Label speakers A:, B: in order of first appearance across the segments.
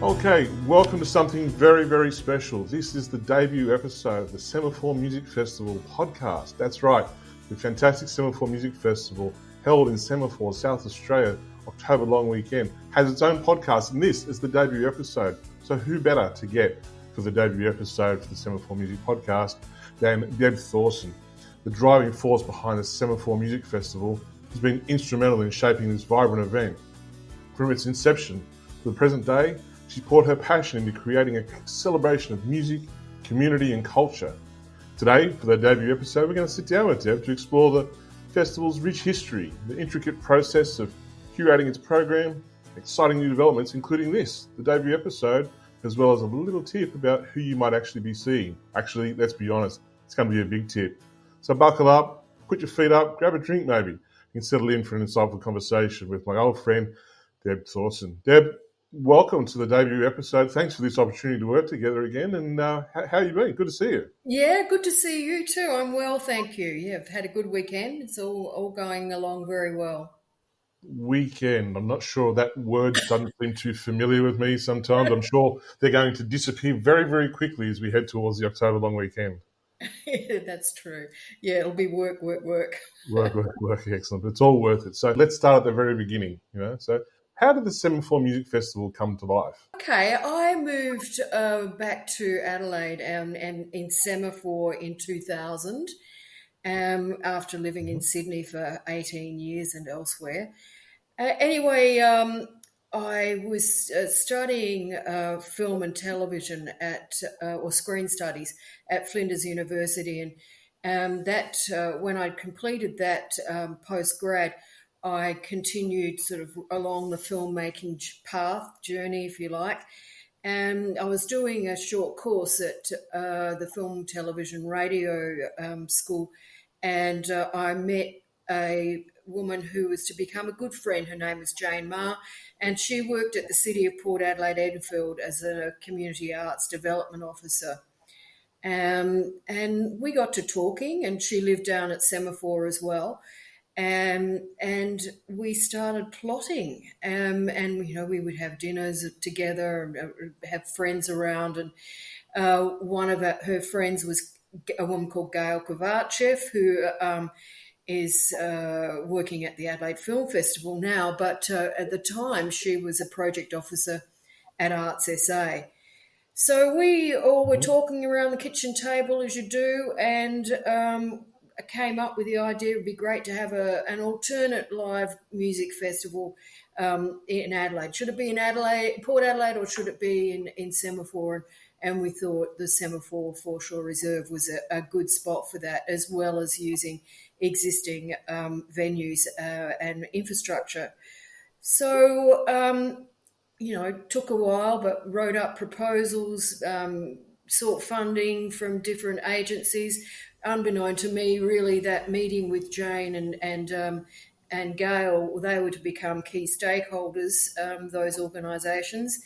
A: Okay, welcome to something very, very special. This is the debut episode of the Semaphore Music Festival Podcast. That's right, the fantastic Semaphore Music Festival held in Semaphore, South Australia, October long weekend, has its own podcast, and this is the debut episode. So who better to get for the debut episode for the Semaphore Music Podcast than Debra Thorsen, the driving force behind the Semaphore Music Festival, who's been instrumental in shaping this vibrant event. From its inception to the present day, she's poured her passion into creating a celebration of music, community and culture. Today, for the debut episode, we're going to sit down with Deb to explore the festival's rich history, the intricate process of curating its program, exciting new developments, including this, the debut episode, as well as a little tip about who you might actually be seeing. Actually, let's be honest, it's going to be a big tip. So buckle up, put your feet up, grab a drink maybe, and settle in for an insightful conversation with my old friend, Debra Thorsen. Deb, welcome to the debut episode. Thanks for this opportunity to work together again. And how you been? Good to see you.
B: Yeah, good to see you too. I'm well, thank you. Yeah, I've had a good weekend. It's all going along very well.
A: Weekend. I'm not sure that word doesn't seem too familiar with me sometimes. I'm sure they're going to disappear very, very quickly as we head towards the October long weekend.
B: Yeah, that's true. Yeah, it'll be work.
A: Work. Excellent. But it's all worth it. So let's start at the very beginning. So how did the Semaphore Music Festival come to life?
B: Okay, I moved back to Adelaide and in Semaphore in 2000 after living in Sydney for 18 years and elsewhere. Anyway, I was studying film and television or screen studies at Flinders University, and that when I completed that post-grad, I continued sort of along the filmmaking journey, if you like. And I was doing a short course at the Film, Television, Radio school, and I met a woman who was to become a good friend. Her name was Jane Ma, and she worked at the City of Port Adelaide Enfield as a Community Arts Development Officer. And we got to talking, and she lived down at Semaphore as well. And we started plotting, and we would have dinners together and have friends around. And one of her friends was a woman called Gail Kovachev, who is working at the Adelaide Film Festival now, but at the time she was a project officer at Arts SA. So we all were talking around the kitchen table, as you do, and came up with the idea it would be great to have an alternate live music festival in Adelaide. Should it be in Port Adelaide, or should it be in Semaphore? And we thought the Semaphore Foreshore Reserve was a good spot for that, as well as using existing venues and infrastructure. So, took a while, but wrote up proposals, sought funding from different agencies. Unbeknown to me, really, that meeting with Jane and Gail, they were to become key stakeholders, those organisations.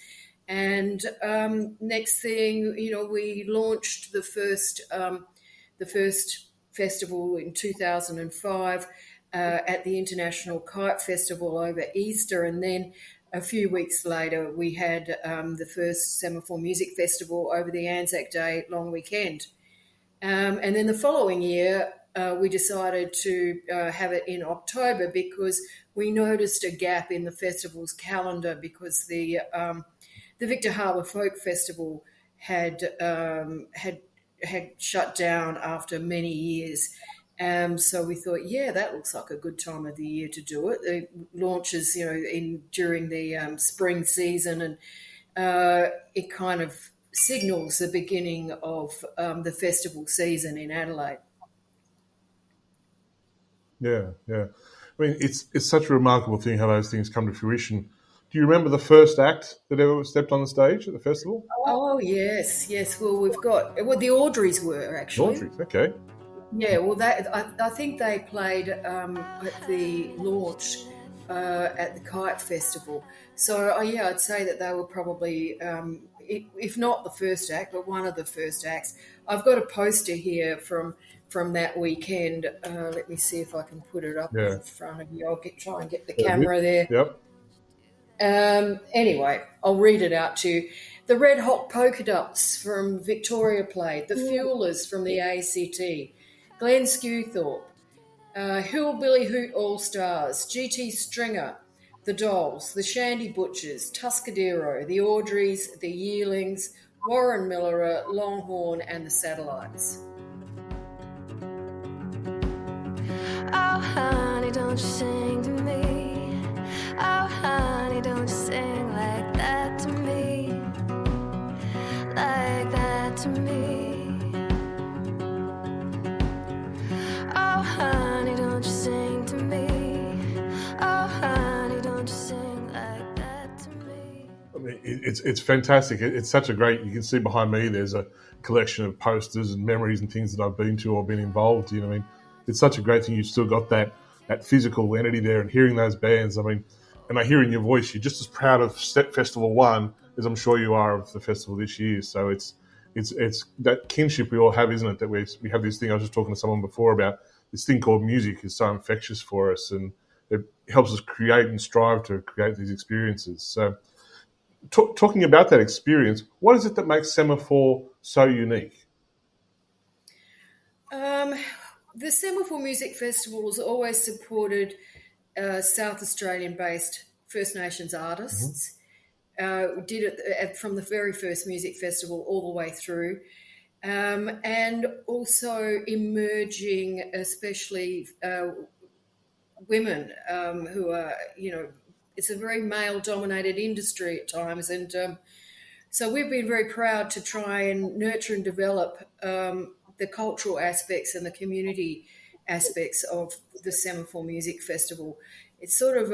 B: And next thing, we launched the first festival in 2005 at the International Kite Festival over Easter, and then a few weeks later we had the first Semaphore Music Festival over the Anzac Day long weekend. And then the following year, we decided to have it in October because we noticed a gap in the festival's calendar because the Victor Harbour Folk Festival had shut down after many years. So we thought, that looks like a good time of the year to do it. It launches, during the spring season, and it kind of signals the beginning of the festival season in Adelaide.
A: Yeah. I mean, it's such a remarkable thing how those things come to fruition. Do you remember the first act that ever stepped on the stage at the festival?
B: Oh, yes. Well, the Audreys were actually.
A: Audreys, okay.
B: Yeah, well, I think they played at the launch at the Kite Festival. So, I'd say that they were probably, if not the first act, but one of the first acts. I've got a poster here from that weekend. Let me see if I can put it up in front of you. I'll try and get the camera there.
A: Yep.
B: Anyway, I'll read it out to you. The Red Hot Polka Dots from Victoria played. The Fuelers from the ACT. Glenn Skewthorpe. Hillbilly Hoot All Stars. GT Stringer. The Dolls. The Shandy Butchers. Tuscadero. The Audreys. The Yearlings. Warren Miller. Longhorn and the Satellites.
C: Oh, honey, don't you sing to me. Oh, honey, don't you sing like that to me. Like that to me. Oh, honey, don't you sing to me. Oh, honey, don't you sing like that to me.
A: I mean, it's fantastic. It's such a great. You can see behind me. There's a collection of posters and memories and things that I've been to or been involved in. I mean, it's such a great thing. You've still got that physical entity there, and hearing those bands. I mean, and I hear in your voice you're just as proud of Step Festival 1 as I'm sure you are of the festival this year. So it's that kinship we all have, isn't it? That we have this thing. I was just talking to someone before about this thing called music is so infectious for us, and it helps us create and strive to create these experiences. So, talking about that experience, what is it that makes Semaphore so unique?
B: The Semaphore Music Festival has always supported South Australian-based First Nations artists. We did it from the very first music festival all the way through. And also emerging, especially women who are, it's a very male-dominated industry at times. And so we've been very proud to try and nurture and develop the cultural aspects and the community aspects of the Semaphore Music Festival. It's sort of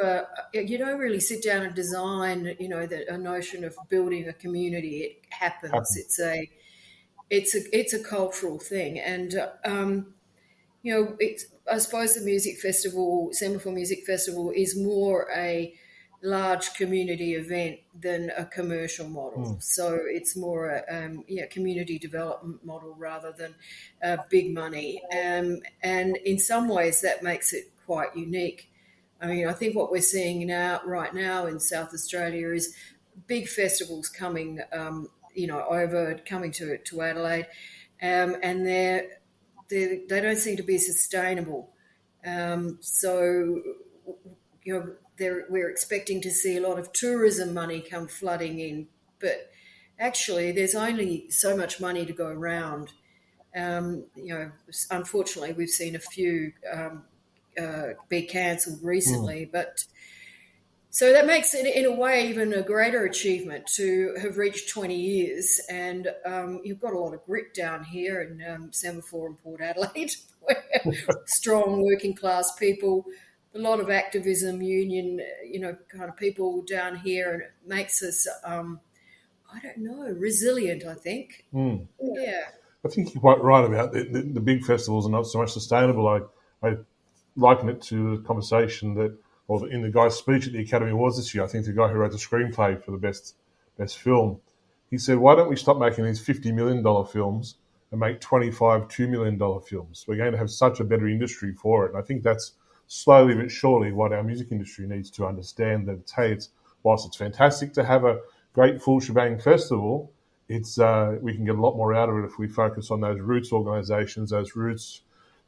B: you don't really sit down and design, a notion of building a community. It happens. It's a cultural thing. And, I suppose the music festival, Semaphore Music Festival, is more a large community event than a commercial model. So it's more a community development model rather than big money. And in some ways that makes it quite unique. I mean, I think what we're seeing right now in South Australia is big festivals coming, coming to Adelaide, and they don't seem to be sustainable. We're expecting to see a lot of tourism money come flooding in, but actually there's only so much money to go around. Unfortunately, we've seen a few be cancelled recently, but so that makes it, in a way, even a greater achievement to have reached 20 years. And you've got a lot of grit down here in Semaphore and Port Adelaide, where strong working class people, a lot of activism, union, kind of people down here, and it makes us, resilient, I think. Yeah.
A: I think you're quite right about the big festivals are not so much sustainable. I liken it to the conversation in the guy's speech at the Academy Awards this year. I think the guy who wrote the screenplay for the best film, he said, why don't we stop making these $50 million films and make $2 million films? We're going to have such a better industry for it. And I think that's slowly but surely what our music industry needs to understand, that whilst it's fantastic to have a great full shebang festival, we can get a lot more out of it if we focus on those roots organisations, those roots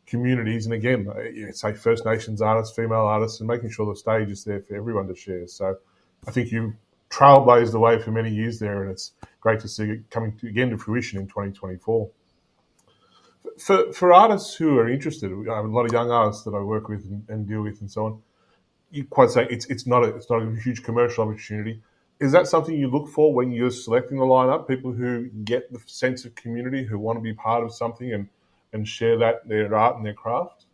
A: communities, and again, say First Nations artists, female artists, and making sure the stage is there for everyone to share. So I think you trailblazed the way for many years there, and it's great to see it coming to fruition in 2024. For artists who are interested, I have a lot of young artists that I work with and deal with and so on, you quite say it's not a huge commercial opportunity. Is that something you look for when you're selecting the lineup? People who get the sense of community, who want to be part of something and share their art and their craft?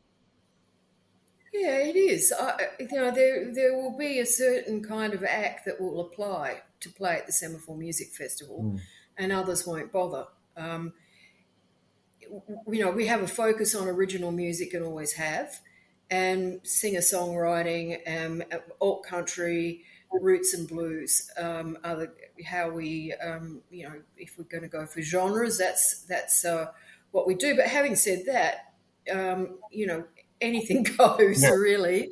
B: Yeah, it is. There will be a certain kind of act that will apply to play at the Semaphore Music Festival, and others won't bother. We have a focus on original music and always have, and singer-songwriting, alt country, roots and blues are how we, if we're going to go for genres, that's what we do. But having said that, anything goes, really.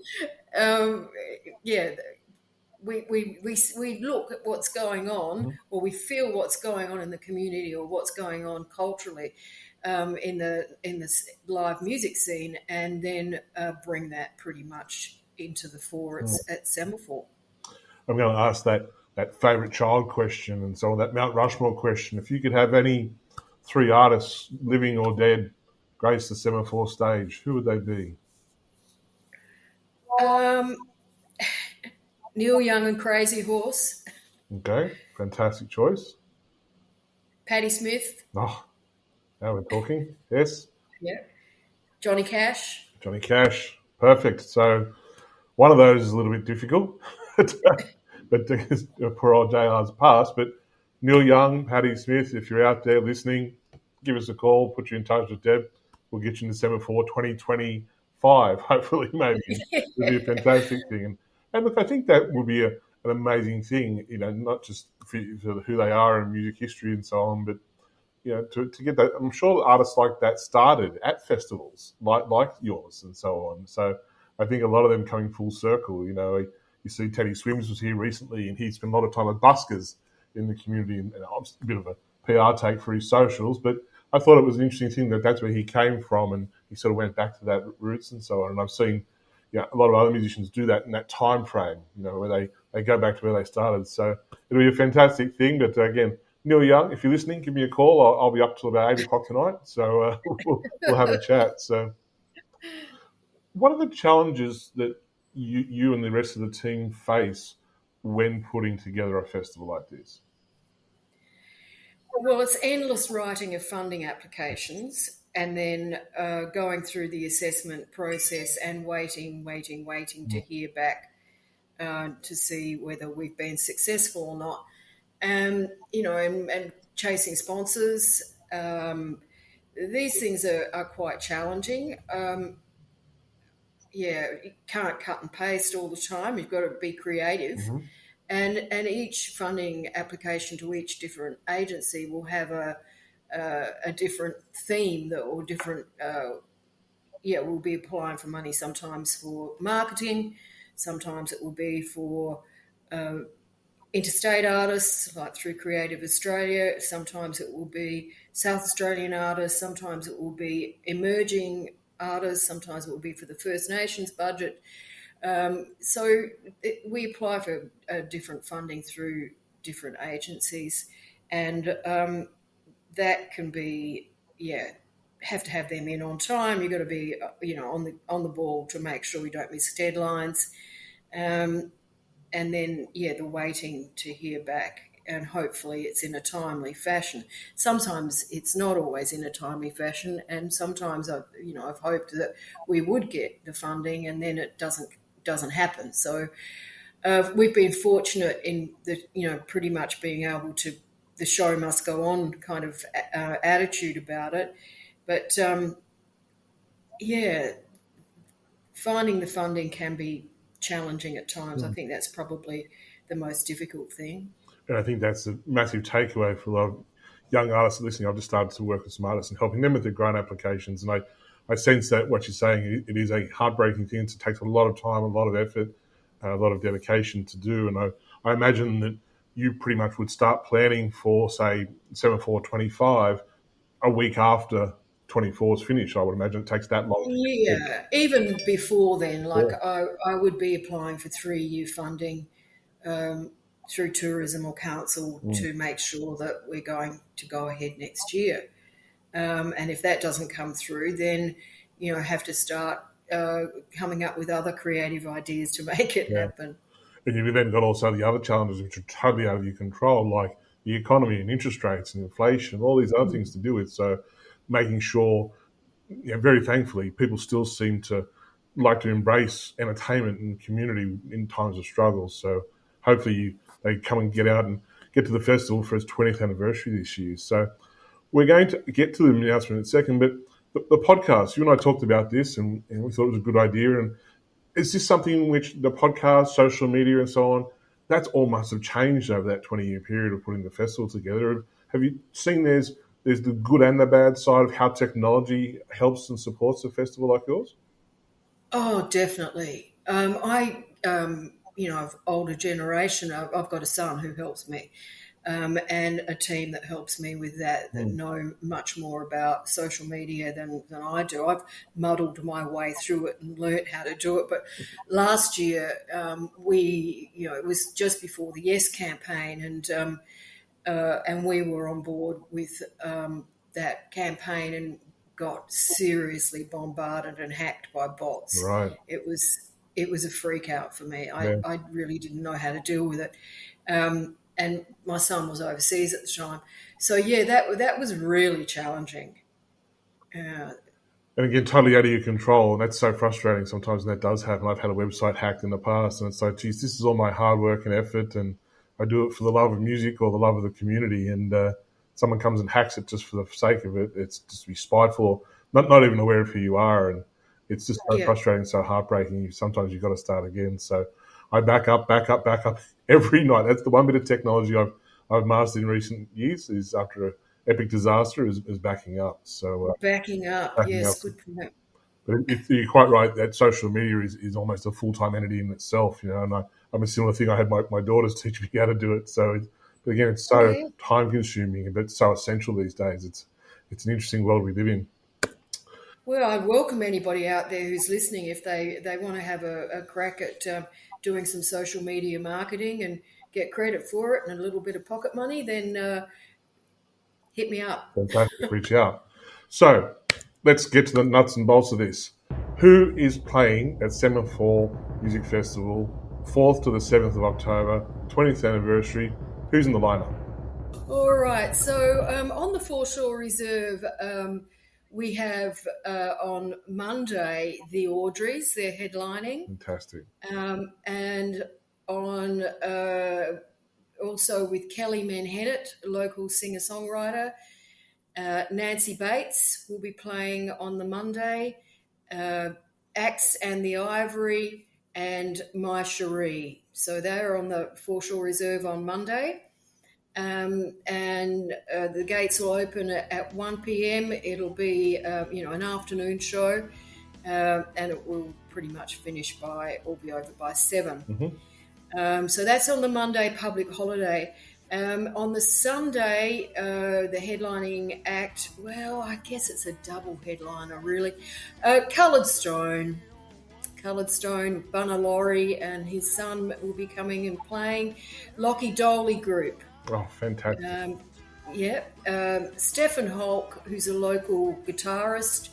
B: we look at what's going on, or we feel what's going on in the community, or what's going on culturally in the live music scene, and then bring that pretty much into the fore at Semaphore.
A: I'm going to ask that favourite child question and so on, that Mount Rushmore question. If you could have any 3 artists, living or dead, grace the Semaphore stage, who would they be?
B: Neil Young and Crazy Horse.
A: Okay, fantastic choice.
B: Patti Smith.
A: Oh, now we're talking. Yes.
B: Yeah. Johnny Cash.
A: Johnny Cash. Perfect. So one of those is a little bit difficult, but poor old JR's passed. But Neil Young, Patti Smith, if you're out there listening, give us a call, put you in touch with Deb. We'll get you into Semaphore 2025, hopefully, maybe. It would be a fantastic thing. And look, I think that would be an amazing thing, not just for who they are in music history and so on, but, to get that. I'm sure artists like that started at festivals like yours and so on. So I think a lot of them coming full circle. You see Teddy Swims was here recently, and he spent a lot of time at buskers in the community, and a bit of a PR take for his socials. But I thought it was an interesting thing that's where he came from, and he sort of went back to that roots and so on. And I've seen a lot of other musicians do that in that time frame, where they go back to where they started. So it'll be a fantastic thing. But again, Neil Young, if you're listening, give me a call. I'll be up till about 8 o'clock tonight. So we'll have a chat. So what are the challenges that you and the rest of the team face when putting together a festival like this?
B: Well, it's endless writing of funding applications, and then going through the assessment process and waiting to hear back to see whether we've been successful or not. And chasing sponsors. These things are quite challenging. You can't cut and paste all the time. You've got to be creative. Mm-hmm. And each funding application to each different agency will have a different theme or different, we'll be applying for money sometimes for marketing, sometimes it will be for interstate artists, like through Creative Australia, sometimes it will be South Australian artists, sometimes it will be emerging artists, sometimes it will be for the First Nations budget. We apply for different funding through different agencies, and that can be, have to have them in on time. You've got to be, on the ball to make sure we don't miss deadlines. And then, the waiting to hear back, and hopefully it's in a timely fashion. Sometimes it's not always in a timely fashion, and sometimes I've hoped that we would get the funding, and then it doesn't happen. So we've been fortunate in the pretty much being able to, the show must go on kind of attitude about it. But finding the funding can be challenging at times. I think that's probably the most difficult thing.
A: And I think that's a massive takeaway for a lot of young artists listening. I've just started to work with some artists and helping them with their grant applications. And I sense that what you're saying, it is a heartbreaking thing. It takes a lot of time, a lot of effort, a lot of dedication to do. And I imagine that you pretty much would start planning for, say, Semaphore 25 a week after 24 is finished. I would imagine it takes that long.
B: Yeah, even before then, I would be applying for 3-year funding through tourism or council to make sure that we're going to go ahead next year. And if that doesn't come through, then, I have to start coming up with other creative ideas to make it happen.
A: And you've then got also the other challenges which are totally out of your control, like the economy and interest rates and inflation, all these other things to deal with. So making sure, very thankfully, people still seem to like to embrace entertainment and community in times of struggle. So hopefully they come and get out and get to the festival for its 20th anniversary this year. So we're going to get to the announcement in a second, but the podcast, you and I talked about this and we thought it was a good idea. And is this something which the podcast, social media and so on, that's all must have changed over that 20-year period of putting the festival together? Have you seen there's the good and the bad side of how technology helps and supports a festival like yours?
B: Oh, definitely. of older generation. I've got a son who helps me, and a team that helps me with that know much more about social media than I do. I've muddled my way through it and learnt how to do it. But last year, it was just before the Yes campaign, and we were on board with that campaign and got seriously bombarded and hacked by bots.
A: Right.
B: It was a freak out for me. I really didn't know how to deal with it. And my son was overseas at the time. So, that was really challenging.
A: And again, totally out of your control. And that's so frustrating sometimes when that does happen. I've had a website hacked in the past, and it's like, geez, this is all my hard work and effort, and I do it for the love of music or the love of the community, and someone comes and hacks it just for the sake of it. It's just to be spiteful, not even aware of who you are, and it's just so frustrating, so heartbreaking. Sometimes you've got to start again. So I back up every night. That's the one bit of technology I've mastered in recent years, is after an epic disaster, is backing up. So
B: backing up, yes, good point.
A: But you're quite right that social media is almost a full-time entity in itself, and I'm a similar thing. I had my daughters teach me how to do it. So, but again, it's so time-consuming, but so essential these days. It's an interesting world we live in.
B: Well, I welcome anybody out there who's listening if they want to have a crack at doing some social media marketing and get credit for it and a little bit of pocket money, then hit me up.
A: Fantastic, reach out. So let's get to the nuts and bolts of this. Who is playing at Semaphore Music Festival, 4th to the 7th of October, 20th anniversary? Who's in the lineup?
B: All right. So on the Foreshore Reserve, we have on Monday the Audreys. They're headlining.
A: Fantastic.
B: And on also with Kelly Manhennett, a local singer-songwriter. Nancy Bates will be playing on the Monday. Axe and the Ivory and My Cherie. So they're on the Foreshore Reserve on Monday. And the gates will open at 1 p.m. It'll be, an afternoon show, and it will pretty much finish or be over by 7.
A: Mm-hmm.
B: So that's on the Monday public holiday. On the Sunday, the headlining act, well, I guess it's a double headliner, really. Coloured Stone, Bunna Laurie and his son will be coming and playing. Lockie Doley Group.
A: Oh, fantastic.
B: Stephen Holk, who's a local guitarist.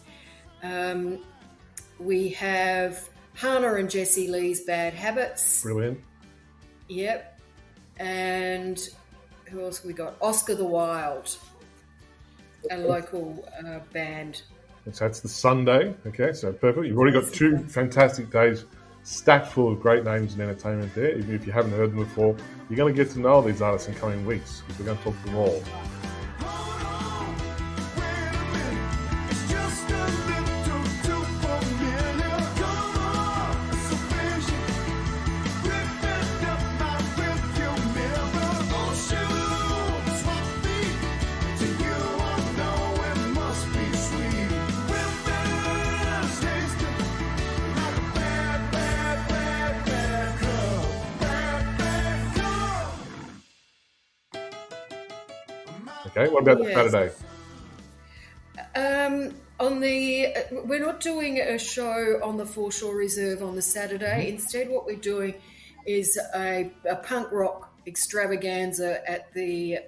B: We have Hannah and Jessie Lee's Bad Habits.
A: Brilliant.
B: Yep. And who else have we got? Oscar the Wild, a local band.
A: So that's the Sunday. Okay, so perfect. You've already got 2 fantastic days stacked full of great names and entertainment there. Even if you haven't heard them before, you're going to get to know these artists in coming weeks because we're going to talk to them all. Okay, what about the Saturday?
B: We're not doing a show on the Foreshore Reserve on the Saturday.
A: Mm-hmm.
B: Instead, what we're doing is a punk rock extravaganza at the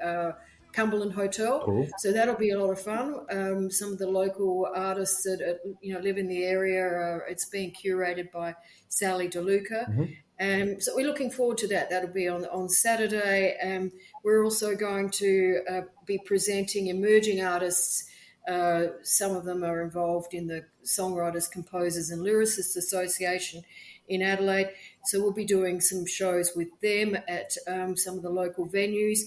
B: Cumberland Hotel.
A: Cool.
B: So that'll be a lot of fun. Some of the local artists that live in the area. It's being curated by Sally DeLuca.
A: Mm-hmm.
B: So we're looking forward to that. That'll be on Saturday. We're also going to be presenting emerging artists. Some of them are involved in the Songwriters, Composers and Lyricists Association in Adelaide. So we'll be doing some shows with them at some of the local venues.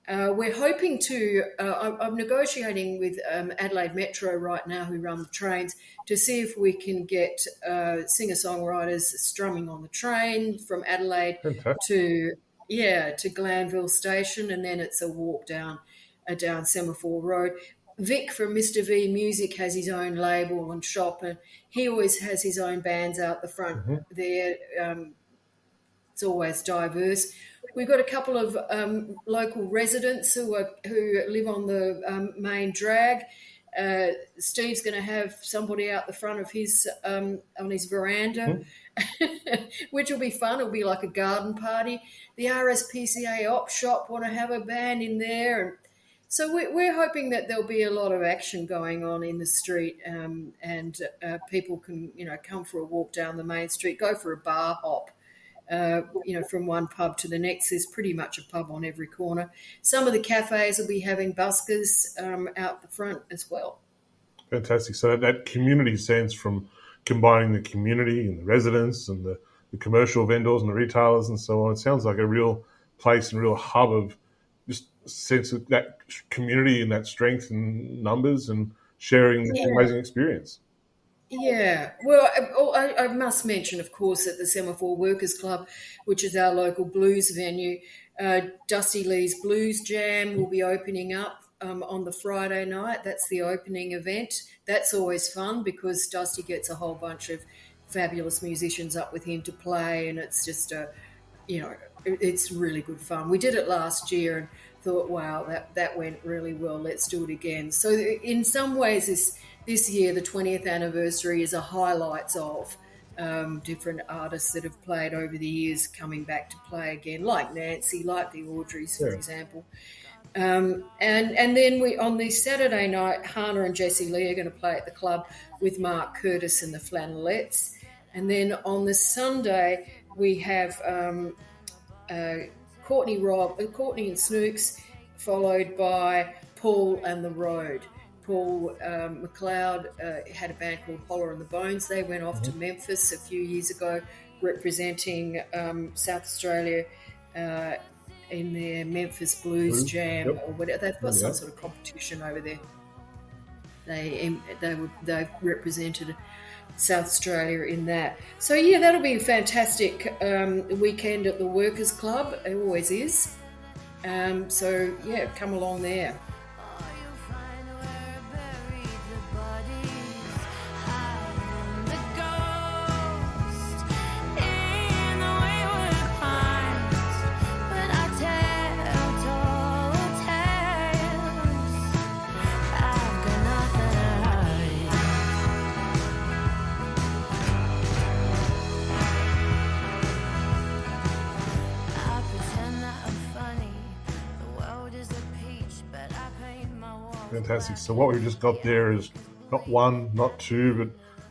B: We're hoping to, I'm negotiating with Adelaide Metro right now, who run the trains, to see if we can get singer-songwriters strumming on the train from Adelaide to Glanville Station, and then it's a walk down Semaphore Road. Vic from Mr. V Music has his own label and shop, and he always has his own bands out the front there. It's always diverse. We've got a couple of local residents who live on the main drag. Steve's going to have somebody out the front of his on his veranda, which will be fun. It'll be like a garden party. The RSPCA op shop want to have a band in there, and so we're hoping that there'll be a lot of action going on in the street, and people can come for a walk down the main street, go for a bar hop. From one pub to the next. There's pretty much a pub on every corner. Some of the cafes will be having buskers out the front as well.
A: Fantastic. So that community sense, from combining the community and the residents and the commercial vendors and the retailers and so on, it sounds like a real place and real hub of just a sense of that community and that strength in numbers and sharing an amazing experience.
B: Yeah, well, I must mention, of course, that the Semaphore Workers Club, which is our local blues venue, Dusty Lee's Blues Jam will be opening up on the Friday night. That's the opening event. That's always fun because Dusty gets a whole bunch of fabulous musicians up with him to play, and it's just it's really good fun. We did it last year and thought, wow, that went really well. Let's do it again. So in some ways, this year, the 20th anniversary is a highlights of different artists that have played over the years coming back to play again, like Nancy, like the Audreys, for example. And then we on the Saturday night, Hannah and Jessie Lee are going to play at the club with Mark Curtis and the Flannelettes. And then on the Sunday, we have Courtney and Snooks, followed by Paul and the Road. Paul McLeod had a band called Holler and the Bones. They went off to Memphis a few years ago representing South Australia in their Memphis Blues Jam or whatever. They've got some sort of competition over there. They represented South Australia in that. So, yeah, that'll be a fantastic weekend at the Workers Club. It always is. So, yeah, come along there.
A: Fantastic. So what we've just got there is not one, not two, but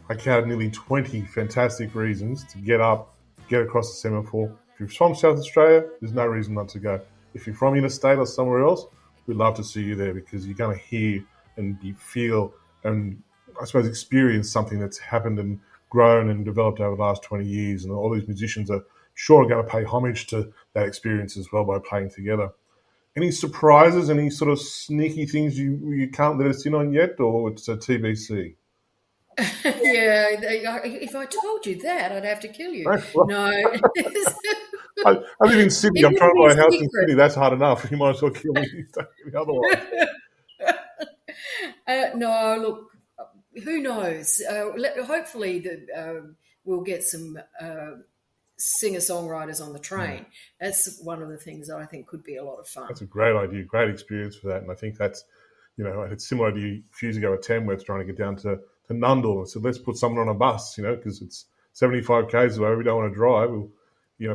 A: I counted nearly 20 fantastic reasons to get up, get across the Semaphore. If you're from South Australia, there's no reason not to go. If you're from interstate or somewhere else, we'd love to see you there because you're going to hear and feel and, I suppose, experience something that's happened and grown and developed over the last 20 years. And all these musicians are sure going to pay homage to that experience as well by playing together. Any surprises, any sort of sneaky things you can't let us in on yet, or it's a TBC?
B: Yeah, if I told you that, I'd have to kill you. No.
A: I live in Sydney. I'm trying to buy a house in Sydney. That's hard enough. You might as well kill me otherwise.
B: No, look, who knows? Hopefully we'll get some singer-songwriters on the train. That's one of the things that I think could be a lot of fun.
A: That's a great idea, great experience for that. And I think that's, I had a similar idea a few years ago at Tamworth trying to get down to Nundle. I said, let's put someone on a bus, because it's 75 k's away. We don't want to drive. We'll,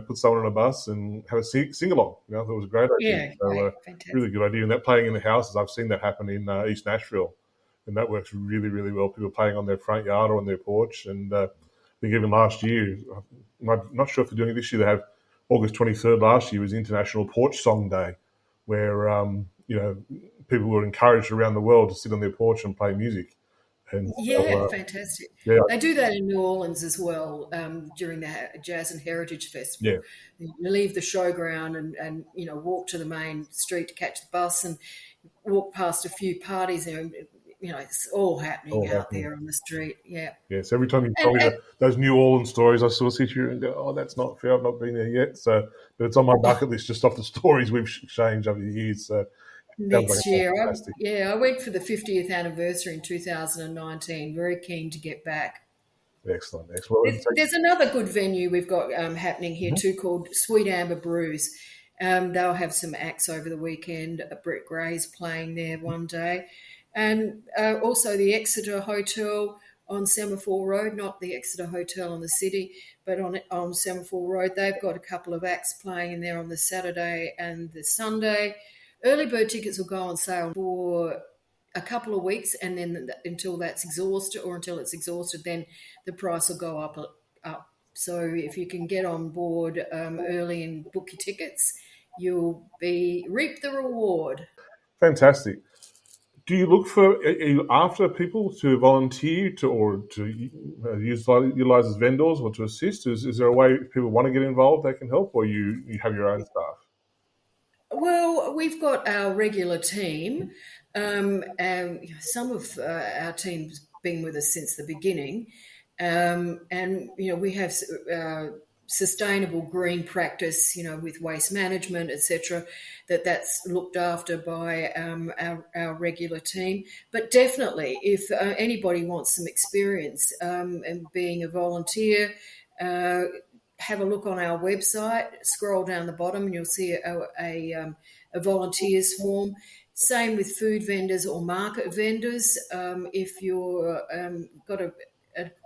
A: put someone on a bus and have a sing-along. I thought it was a great idea.
B: Yeah,
A: so, really good idea. And that playing in the houses, I've seen that happen in East Nashville. And that works really, really well. People playing on their front yard or on their porch. And I think even last year, I'm not sure if they're doing it this year, they have August 23rd last year was International Porch Song Day, where, people were encouraged around the world to sit on their porch and play music. And
B: fantastic.
A: Yeah.
B: They do that in New Orleans as well during the Jazz and Heritage Festival.
A: Yeah.
B: You leave the showground and walk to the main street to catch the bus and walk past a few parties and it's all happening out there on the street. Yeah.
A: Yes. Every time you tell me those New Orleans stories, I sort of sit here and go, "Oh, that's not fair. I've not been there yet." So, but it's on my bucket list just off the stories we've exchanged over the years. So
B: next year, I went for the 50th anniversary in 2019. Very keen to get back.
A: Excellent. Well,
B: There's another good venue we've got happening here too, called Sweet Amber Brews. They'll have some acts over the weekend. Brett Gray's playing there one day. And also the Exeter Hotel on Semaphore Road, not the Exeter Hotel on the city, but on Semaphore Road. They've got a couple of acts playing in there on the Saturday and the Sunday. Early bird tickets will go on sale for a couple of weeks, and then until it's exhausted, then the price will go up. So if you can get on board early and book your tickets, you'll reap the reward.
A: Fantastic. Do you look for, are you after people to volunteer or to utilize as vendors or to assist? Is there a way if people want to get involved they can help, or you have your own staff?
B: Well, we've got our regular team. And some of our team's been with us since the beginning. And, we have sustainable green practice, with waste management, etc., that's looked after by our regular team. But definitely, if anybody wants some experience in being a volunteer, have a look on our website, scroll down the bottom and you'll see a volunteers form. Same with food vendors or market vendors. If you're got a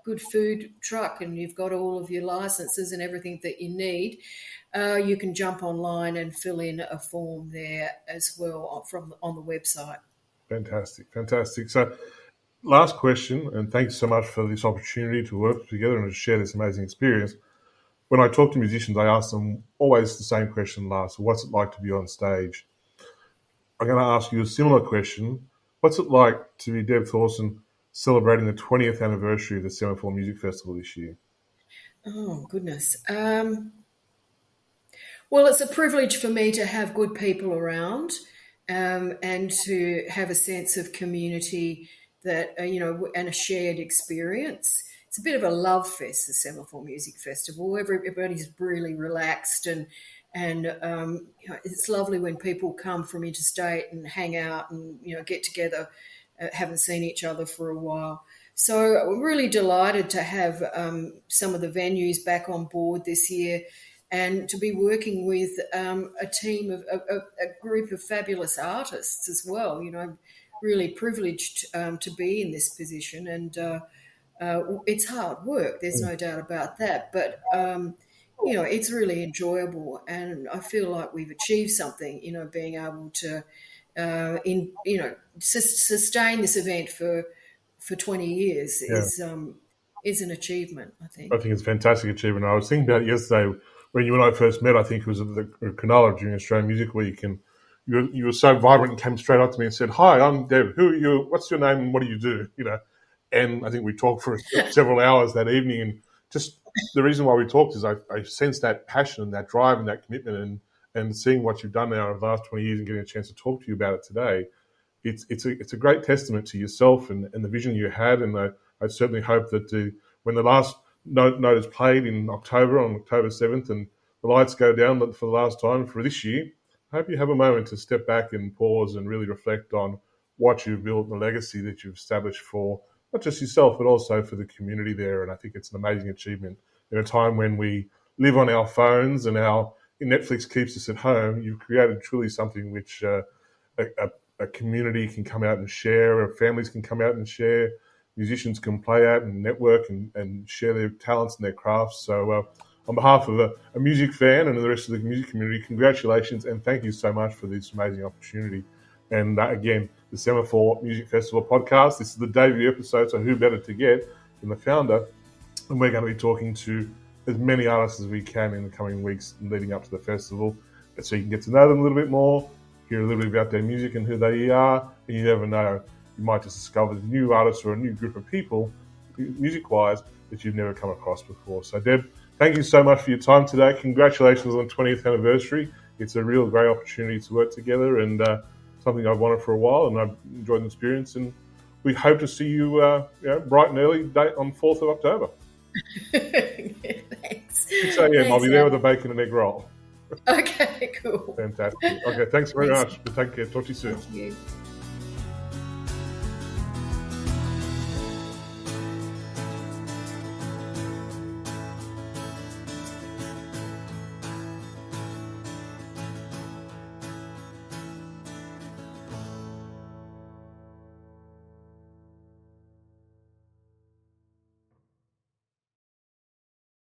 B: good food truck and you've got all of your licenses and everything that you need, you can jump online and fill in a form there as well on the website.
A: Fantastic. So last question, and thanks so much for this opportunity to work together and to share this amazing experience. When I talk to musicians, I ask them always the same question last: what's it like to be on stage? I'm going to ask you a similar question. What's it like to be Deb Thorsen celebrating the 20th anniversary of the Semaphore Music Festival this year?
B: Oh, goodness. Well, it's a privilege for me to have good people around and to have a sense of community that, and a shared experience. It's a bit of a love fest, the Semaphore Music Festival. Everybody's really relaxed and it's lovely when people come from interstate and hang out and, get together, haven't seen each other for a while. So we're really delighted to have some of the venues back on board this year and to be working with a team of a group of fabulous artists as well. Really privileged to be in this position, and it's hard work. There's no doubt about that. But, it's really enjoyable, and I feel like we've achieved something, being able to, sustain this event for 20 years is an achievement, I think.
A: I think it's a fantastic achievement. I was thinking about it yesterday when you and I first met. I think it was at the Cronulla during Australian Music Week, and you were so vibrant and came straight up to me and said, "Hi, I'm Deb. Who are you? What's your name and what do you do?" And I think we talked for several hours that evening. And just the reason why we talked is I sensed that passion and that drive and that commitment, and seeing what you've done now over the last 20 years and getting a chance to talk to you about it today. It's a great testament to yourself and the vision you had. And I certainly hope that when the last note is played in October, on October 7th, and the lights go down for the last time for this year, I hope you have a moment to step back and pause and really reflect on what you've built and the legacy that you've established for not just yourself, but also for the community there. And I think it's an amazing achievement. In a time when we live on our phones and Netflix keeps us at home, you've created truly something which a community can come out and share, or families can come out and share, musicians can play out and network and share their talents and their crafts. So on behalf of a music fan and the rest of the music community, congratulations and thank you so much for this amazing opportunity. And again, the Semaphore Music Festival Podcast, this is the debut episode, so who better to get than the founder? And we're going to be talking to as many artists as we can in the coming weeks leading up to the festival, so you can get to know them a little bit more, hear a little bit about their music and who they are, and you never know, you might just discover new artists or a new group of people, music-wise, that you've never come across before. So Deb, thank you so much for your time today. Congratulations on the 20th anniversary. It's a real great opportunity to work together, and something I've wanted for a while, and I've enjoyed the experience. And we hope to see you bright and early date on 4th of October.
B: Thanks.
A: 6 a.m. I'll be there with a bacon and egg roll.
B: Okay, cool.
A: Fantastic. Okay, thanks very much. Take care. Talk to you soon.
B: Thank you.